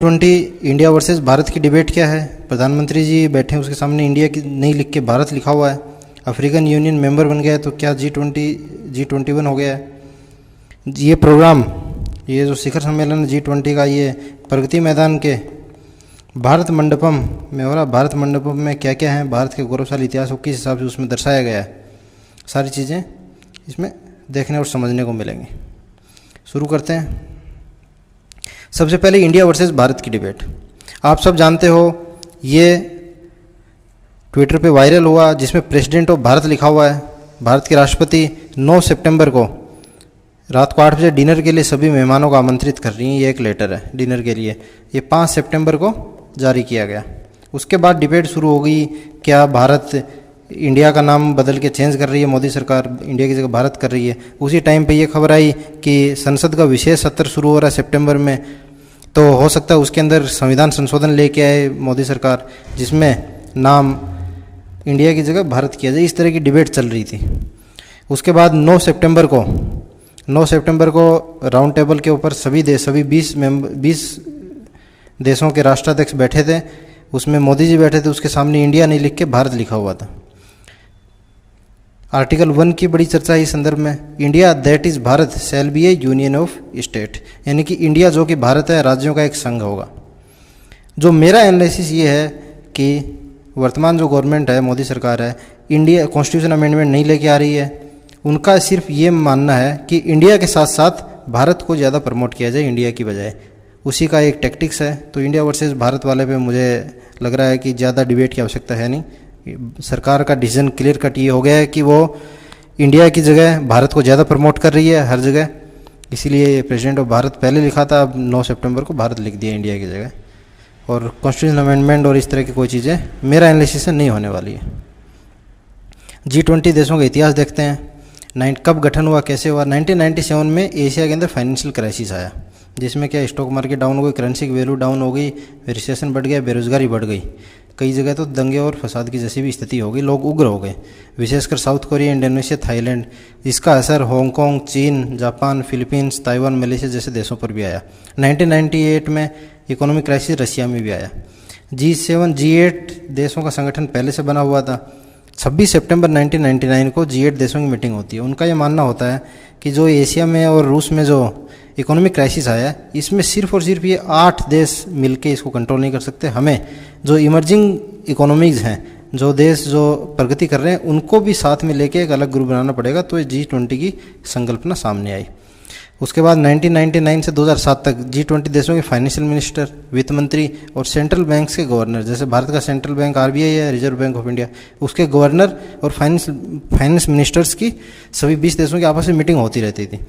G20 India versus Bharat की debate क्या है। प्रधानमंत्री जी बैठे हैं, उसके सामने इंडिया की नहीं लिख के भारत लिखा हुआ है। अफ्रीकन यूनियन मेंबर बन गया है, तो क्या G21 हो गया है। ये प्रोग्राम, ये जो शिखर सम्मेलन G20 का, ये प्रगति मैदान के भारत मंडपम में हो रहा। भारत मंडपम में क्या क्या है, भारत के गौरवशाली इतिहास को किस हिसाब से उसमें दर्शाया गया है, सारी चीज़ें इसमें देखने और समझने को मिलेंगी। शुरू करते हैं। सबसे पहले इंडिया वर्सेस भारत की डिबेट। आप सब जानते हो, ये ट्विटर पे वायरल हुआ, जिसमें प्रेसिडेंट ऑफ भारत लिखा हुआ है। भारत के राष्ट्रपति 9 सितंबर को रात को 8 बजे डिनर के लिए सभी मेहमानों को आमंत्रित कर रही हैं। ये एक लेटर है डिनर के लिए, ये 5 सितंबर को जारी किया गया। उसके बाद डिबेट शुरू हो गई, क्या भारत इंडिया का नाम बदल के चेंज कर रही है, मोदी सरकार इंडिया की जगह भारत कर रही है। उसी टाइम पे ये खबर आई कि संसद का विशेष सत्र शुरू हो रहा है सितंबर में, तो हो सकता है उसके अंदर संविधान संशोधन लेके आए मोदी सरकार, जिसमें नाम इंडिया की जगह भारत किया जाए। इस तरह की डिबेट चल रही थी। उसके बाद 9 सितंबर को राउंड टेबल के ऊपर सभी 20 देशों के राष्ट्राध्यक्ष बैठे थे। उसमें मोदी जी बैठे थे, उसके सामने इंडिया नहीं लिख के भारत लिखा हुआ था। आर्टिकल 1 की बड़ी चर्चा है इस संदर्भ में। India that is Bharat shall be A union of state, यानी कि इंडिया जो कि भारत है, राज्यों का एक संघ होगा। जो मेरा एनालिसिस ये है कि वर्तमान जो गवर्नमेंट है, मोदी सरकार है, इंडिया कॉन्स्टिट्यूशन अमेंडमेंट नहीं लेके आ रही है। उनका सिर्फ ये मानना है कि इंडिया के साथ साथ भारत को ज़्यादा प्रमोट किया जाए इंडिया की बजाय। उसी का एक टैक्टिक्स है। तो इंडिया वर्सेस भारत वाले पे मुझे लग रहा है कि ज़्यादा डिबेट की आवश्यकता है नहीं। सरकार का डिसीजन क्लियर कट ये हो गया है कि वो इंडिया की जगह भारत को ज़्यादा प्रमोट कर रही है हर जगह। इसीलिए प्रेसिडेंट ऑफ भारत पहले लिखा था, अब 9 सितंबर को भारत लिख दिया इंडिया की जगह। और कॉन्स्टिट्यूशन अमेंडमेंट और इस तरह की कोई चीज़ें मेरा एनालिसिस से नहीं होने वाली है। G20 देशों का इतिहास देखते हैं। कब गठन हुआ, कैसे हुआ। 1997 में एशिया के अंदर फाइनेंशियल क्राइसिस आया, जिसमें क्या स्टॉक मार्केट डाउन हो गई, करेंसी की वैल्यू डाउन हो गई, रिसेशन बढ़ गया, बेरोजगारी बढ़ गई। कई जगह तो दंगे और फसाद की जैसी भी स्थिति हो गई, लोग उग्र हो गए, विशेषकर साउथ कोरिया, इंडोनेशिया, थाईलैंड। इसका असर हांगकांग, चीन, जापान, फिलीपींस, ताइवान, मलेशिया जैसे देशों पर भी आया। 1998 में इकोनॉमिक क्राइसिस रशिया में भी आया। G8 देशों का संगठन पहले से बना हुआ था। 26 सितंबर 1999 को G8 देशों की मीटिंग होती है। उनका ये मानना होता है कि जो एशिया में और रूस में जो इकोनॉमिक क्राइसिस आया है, इसमें सिर्फ और सिर्फ ये 8 देश मिलके इसको कंट्रोल नहीं कर सकते। हमें जो इमर्जिंग इकोनॉमीज़ हैं, जो देश जो प्रगति कर रहे हैं, उनको भी साथ में लेके एक अलग ग्रुप बनाना पड़ेगा। तो G20 की संकल्पना सामने आई। उसके बाद 1999 से 2007 तक G20 देशों के फाइनेंशियल मिनिस्टर, वित्त मंत्री और सेंट्रल बैंक्स के गवर्नर, जैसे भारत का सेंट्रल बैंक RBI है, रिजर्व बैंक ऑफ इंडिया, उसके गवर्नर और फाइनेंस मिनिस्टर्स की सभी 20 देशों की आपस में मीटिंग होती रहती थी।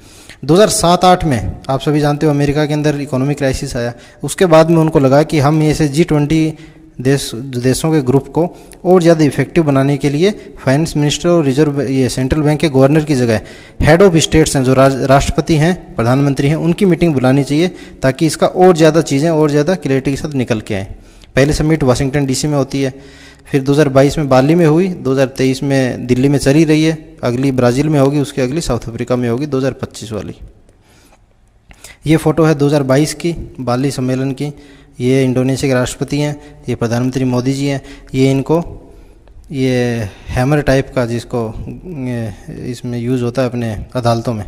2007-8 में आप सभी जानते हो अमेरिका के अंदर इकोनॉमिक क्राइसिस आया। उसके बाद में उनको लगा कि हम ऐसे G20 देशों के ग्रुप को और ज़्यादा इफेक्टिव बनाने के लिए फाइनेंस मिनिस्टर और ये सेंट्रल बैंक के गवर्नर की जगह हेड ऑफ स्टेट्स हैं, जो राष्ट्रपति हैं, प्रधानमंत्री हैं, उनकी मीटिंग बुलानी चाहिए, ताकि इसका और ज़्यादा चीज़ें और ज़्यादा क्लैरिटी के साथ निकल के आएँ। पहले समिट वाशिंगटन DC में होती है, फिर 2022 में बाली में हुई, 2023 में दिल्ली में चली रही है, अगली ब्राज़ील में होगी, उसकी अगली साउथ अफ्रीका में होगी 2025 वाली। ये फ़ोटो है 2022 की बाली सम्मेलन की। ये इंडोनेशिया के राष्ट्रपति हैं, ये प्रधानमंत्री मोदी जी हैं। ये इनको ये हैमर टाइप का, जिसको इसमें यूज़ होता है अपने अदालतों में,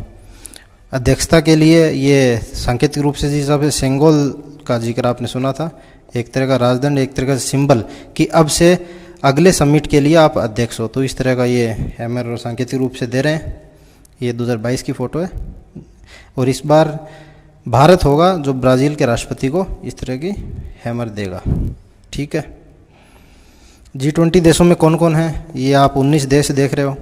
अध्यक्षता के लिए ये सांकेतिक रूप से, जिस हिसाब से सेंगोल का जिक्र आपने सुना था, एक तरह का राजदंड, एक तरह का सिंबल कि अब से अगले समिट के लिए आप अध्यक्ष हो। तो इस तरह का ये हैमर और सांकेतिक रूप से दे रहे हैं। ये 2022 की फ़ोटो है। और इस बार भारत होगा जो ब्राज़ील के राष्ट्रपति को इस तरह की हैमर देगा। ठीक है। G20 देशों में कौन कौन है, ये आप 19 देश देख रहे हो।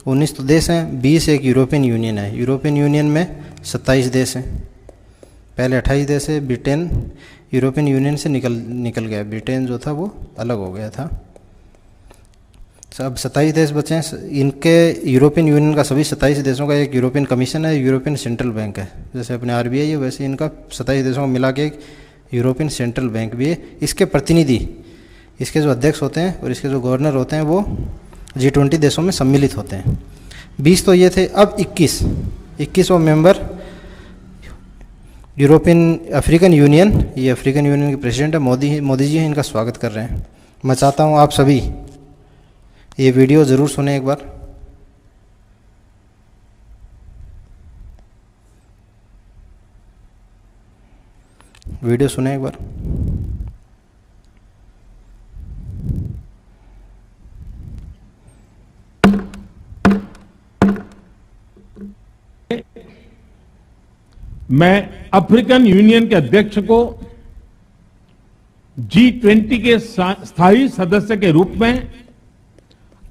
19 तो देश हैं, 20 एक यूरोपियन यूनियन है। यूरोपियन यूनियन में 27 देश हैं। पहले 28 देश है। ब्रिटेन यूरोपियन यूनियन से निकल गया। ब्रिटेन जो था वो अलग हो गया था। अब 27 देश बचे हैं। इनके यूरोपियन यूनियन का सभी 27 देशों का एक यूरोपियन कमीशन है, यूरोपियन सेंट्रल बैंक है। जैसे अपने RBI है, वैसे इनका 27 देशों को मिला के एक यूरोपियन सेंट्रल बैंक भी है। इसके प्रतिनिधि, इसके जो अध्यक्ष होते हैं और इसके जो गवर्नर होते हैं, वो G20 देशों में सम्मिलित होते हैं। 20 तो ये थे। अब 21वां मेंबर यूरोपियन अफ्रीकन यूनियन, ये अफ्रीकन यूनियन के प्रेसिडेंट है, मोदी जी हैं, इनका स्वागत कर रहे हैं। मैं चाहता हूँ आप सभी ये वीडियो ज़रूर सुने एक बार। वीडियो सुने एक बार। मैं अफ्रीकन यूनियन के अध्यक्ष को G20 के स्थायी सदस्य के रूप में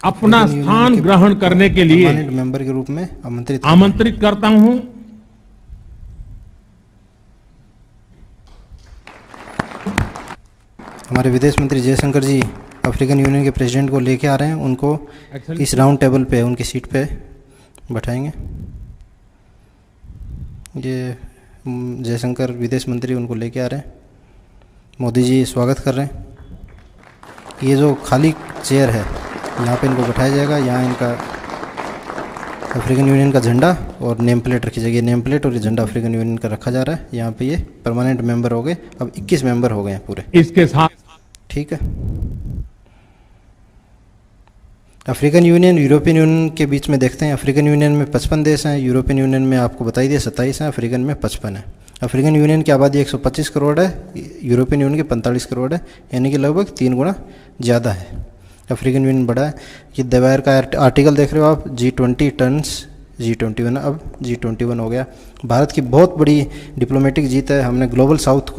अपना स्थान ग्रहण करने के लिए मेंबर के रूप में आमंत्रित करता हूं। हमारे विदेश मंत्री जयशंकर जी अफ्रीकन यूनियन के प्रेसिडेंट को लेके आ रहे हैं, उनको इस राउंड टेबल पे उनकी सीट पे बैठाएंगे। ये जयशंकर विदेश मंत्री उनको लेके आ रहे हैं, मोदी जी स्वागत कर रहे हैं। ये जो खाली चेयर है यहाँ पे इनको बैठाया जाएगा, यहाँ इनका अफ्रीकन यूनियन का झंडा और नेम प्लेट रखी जाएगी। नेम प्लेट और ये झंडा अफ्रीकन यूनियन का रखा जा रहा है। यहाँ पे ये परमानेंट मेंबर हो गए, अब 21 मेंबर हो गए हैं पूरे इसके साथ। ठीक है। अफ्रीकन यूनियन यूरोपियन यूनियन के बीच में देखते हैं। अफ्रीकन यूनियन में 55 देश हैं, यूरोपियन यूनियन में आपको बताई दिया 27 हैं, अफ्रीकन में 55 है। अफ्रीकन यूनियन की आबादी 125 करोड़ है, यूरोपियन यूनियन की 45 करोड़ है, यानी कि लगभग 3 गुना ज़्यादा है। अफ्रीकन यूनियन बड़ा है। ये दवायर का आर्टिकल देख रहे हो आप, G20 टर्न्स G21, अब G21 हो गया। भारत की बहुत बड़ी डिप्लोमेटिक जीत है। हमने ग्लोबल साउथ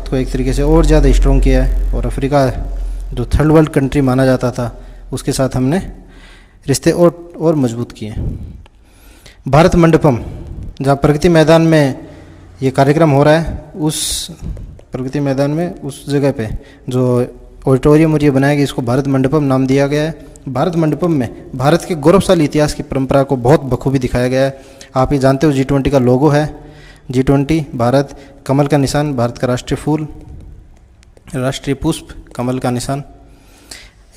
को एक तरीके से और ज़्यादा स्ट्रॉन्ग किया है, और अफ्रीका जो थर्ड वर्ल्ड कंट्री माना जाता था उसके साथ हमने रिश्ते और मजबूत किए। भारत मंडपम, जहाँ प्रगति मैदान में ये कार्यक्रम हो रहा है, उस प्रगति मैदान में उस जगह पे जो ऑडिटोरियम और ये बनाया गया, इसको भारत मंडपम नाम दिया गया है। भारत मंडपम में भारत के गौरवशाली इतिहास की परंपरा को बहुत बखूबी दिखाया गया है। आप ये जानते हो G20 का लोगो है, G20 भारत, कमल का निशान, भारत का राष्ट्रीय फूल, राष्ट्रीय पुष्प, कमल का निशान।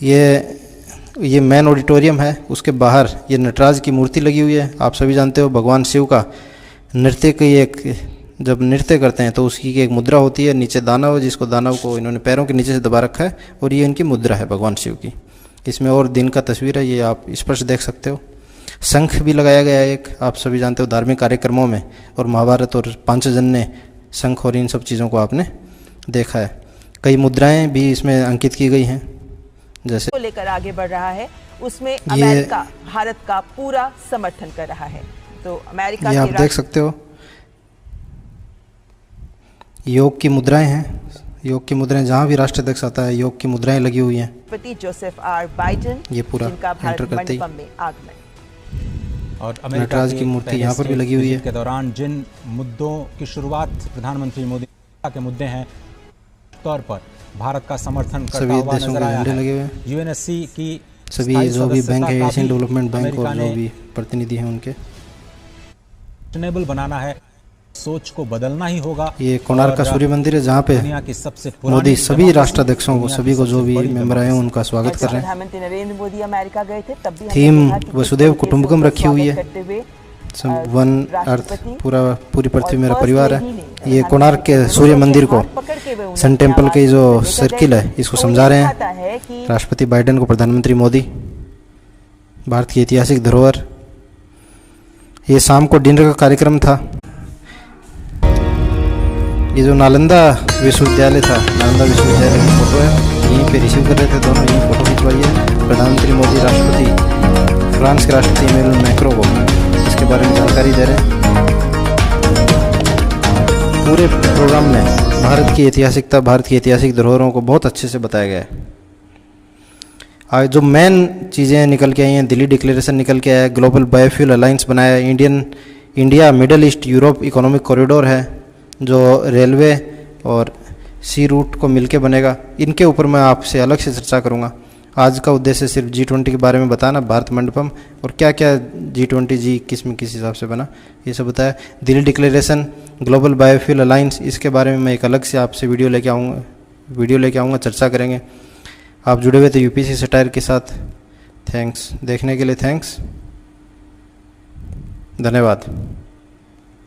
ये मेन ऑडिटोरियम है, उसके बाहर ये नटराज की मूर्ति लगी हुई है। आप सभी जानते हो भगवान शिव का नृत्य की जब नृत्य करते हैं तो उसकी एक मुद्रा होती है, नीचे दानव, जिसको दानव को इन्होंने पैरों के नीचे से दबा रखा है, और ये इनकी मुद्रा है भगवान शिव की। इसमें और दिन का तस्वीर है, ये आप स्पष्ट देख सकते हो। शंख भी लगाया गया है एक, आप सभी जानते हो धार्मिक कार्यक्रमों में, और महाभारत और पांचजन्य शंख और इन सब चीज़ों को आपने देखा है। कई मुद्राएं भी इसमें अंकित की गई हैं, जैसे लेकर आगे बढ़ रहा है, उसमें अमेरिका भारत का पूरा समर्थन कर रहा है। तो अमेरिका ये आप देख सकते हो, योग की मुद्राएं हैं। योग की मुद्राएं, जहाँ भी राष्ट्राध्यक्ष आता है योग की मुद्राएं लगी हुई हैं। राष्ट्रपति जोसेफ आर बाइडेन, ये पूरा एंटर करते ही, और अमेरिका की मूर्ति यहाँ पर भी लगी हुई है। के दौरान जिन मुद्दों की शुरुआत प्रधानमंत्री मोदी के मुद्दे हैं, तौर पर भारत का समर्थन करता हुआ नजर आया है। यूएनएससी की सभी जो भी बैंक है, एशियन डेवलपमेंट बैंक और जो भी प्रतिनिधि हैं उनके सस्टेनेबल बनाना है, सोच को बदलना ही होगा। ये कोणार्क का सूर्य मंदिर है, जहाँ पे मोदी सभी राष्ट्राध्यक्षों को, सभी को जो भी मेंबर आए हैं उनका स्वागत कर रहे हैं। प्रधानमंत्री नरेंद्र मोदी अमेरिका गए थे, तब भी थीम वसुदेव कुटुंबकम रखी हुई है, वन अर्थ, पूरी पृथ्वी मेरा परिवार है। ये कोणार्क के सूर्य मंदिर को, सन टेम्पल के जो सर्किल है, इसको समझा रहे हैं राष्ट्रपति बाइडेन को प्रधानमंत्री मोदी। भारत की ऐतिहासिक धरोहर। ये शाम को डिनर का कार्यक्रम था। ये जो नालंदा विश्वविद्यालय था, नालंदा विश्वविद्यालय की फोटो है, यहीं पे रिसीव कर रहे थे दोनों, यहीं फोटो खिंचवाई है। प्रधानमंत्री मोदी राष्ट्रपति, फ्रांस के राष्ट्रपति इमैनुअल मैक्रों को इसके बारे में जानकारी दे रहे हैं। पूरे प्रोग्राम में भारत की ऐतिहासिकता, भारत की ऐतिहासिक धरोहरों को बहुत अच्छे से बताया गया है। आज जो मेन चीज़ें निकल के आई हैं, दिल्ली डिक्लेरेशन निकल के आया है, ग्लोबल बायोफ्यूल अलायंस बनाया, India middle east Europe economic corridor है जो रेलवे और सी रूट को मिलके बनेगा। इनके ऊपर मैं आपसे अलग से चर्चा करूंगा। आज का उद्देश्य सिर्फ G20 के बारे में बताना, भारत मंडपम और क्या क्या G20 किस में किस हिसाब से बना, ये सब बताया। Delhi declaration, global biofuel alliance, इसके बारे में मैं एक अलग से आपसे वीडियो लेके आऊँगा, चर्चा करेंगे। आप जुड़े हुए थे UPC सटायर के साथ। थैंक्स देखने के लिए, थैंक्स, धन्यवाद।